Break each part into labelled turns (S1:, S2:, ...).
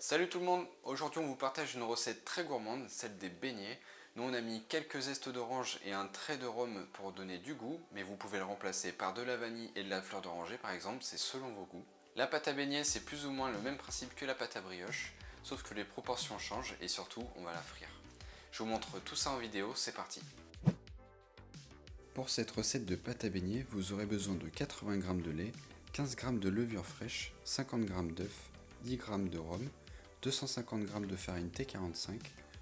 S1: Salut tout le monde, aujourd'hui on vous partage une recette très gourmande, celle des beignets. Nous on a mis quelques zestes d'orange et un trait de rhum pour donner du goût, mais vous pouvez le remplacer par de la vanille et de la fleur d'oranger par exemple, c'est selon vos goûts. La pâte à beignets c'est plus ou moins le même principe que la pâte à brioche, sauf que les proportions changent et surtout on va la frire. Je vous montre tout ça en vidéo, c'est parti. Pour cette recette de pâte à beignets, vous aurez besoin de 80 g de lait, 15 g de levure fraîche, 50 g d'œufs, 10 g de rhum, 250 g de farine T45,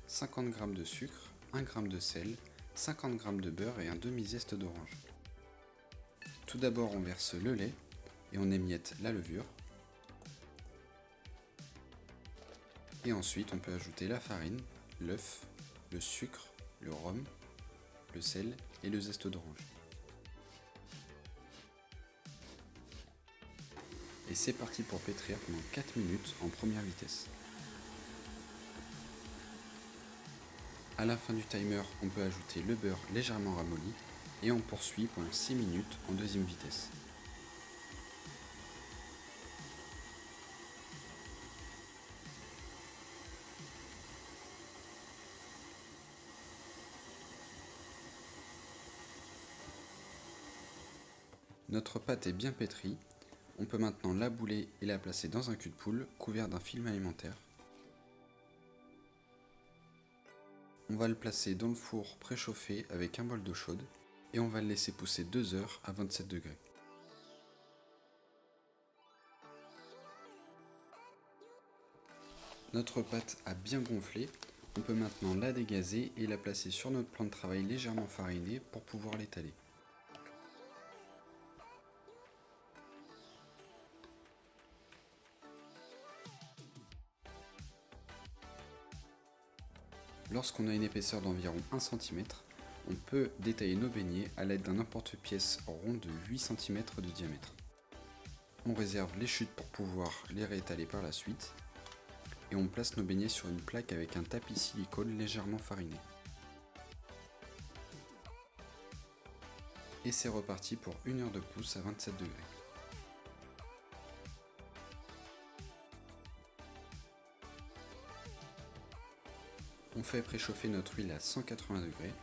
S1: 50 g de sucre, 1 g de sel, 50 g de beurre et un demi-zeste d'orange. Tout d'abord on verse le lait et on émiette la levure. Et ensuite on peut ajouter la farine, l'œuf, le sucre, le rhum, le sel et le zeste d'orange. Et c'est parti pour pétrir pendant 4 minutes en première vitesse. A la fin du timer, on peut ajouter le beurre légèrement ramolli et on poursuit pendant 6 minutes en deuxième vitesse. Notre pâte est bien pétrie, on peut maintenant la bouler et la placer dans un cul de poule couvert d'un film alimentaire. On va le placer dans le four préchauffé avec un bol d'eau chaude et on va le laisser pousser 2 heures à 27 degrés. Notre pâte a bien gonflé, on peut maintenant la dégazer et la placer sur notre plan de travail légèrement fariné pour pouvoir l'étaler. Lorsqu'on a une épaisseur d'environ 1 cm, on peut détailler nos beignets à l'aide d'un emporte-pièce rond de 8 cm de diamètre. On réserve les chutes pour pouvoir les réétaler par la suite. Et on place nos beignets sur une plaque avec un tapis silicone légèrement fariné. Et c'est reparti pour 1 heure de pousse à 27 degrés. On fait préchauffer notre huile à 180 degrés.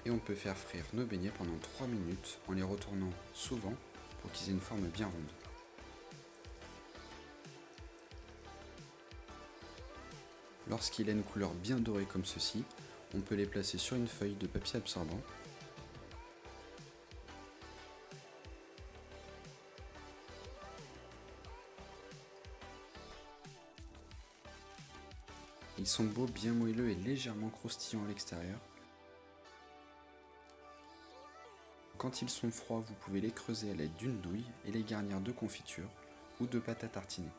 S1: Et on peut faire frire nos beignets pendant 3 minutes en les retournant souvent pour qu'ils aient une forme bien ronde. Lorsqu'il a une couleur bien dorée comme ceci, on peut les placer sur une feuille de papier absorbant. Ils sont beaux, bien moelleux et légèrement croustillants à l'extérieur. Quand ils sont froids, vous pouvez les creuser à l'aide d'une douille et les garnir de confiture ou de pâte à tartiner.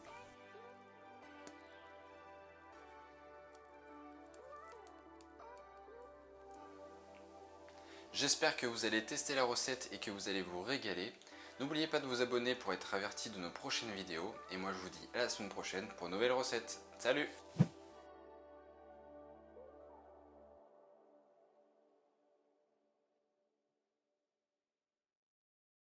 S1: J'espère que vous allez tester la recette et que vous allez vous régaler. N'oubliez pas de vous abonner pour être averti de nos prochaines vidéos. Et moi je vous dis à la semaine prochaine pour une nouvelle recette. Salut!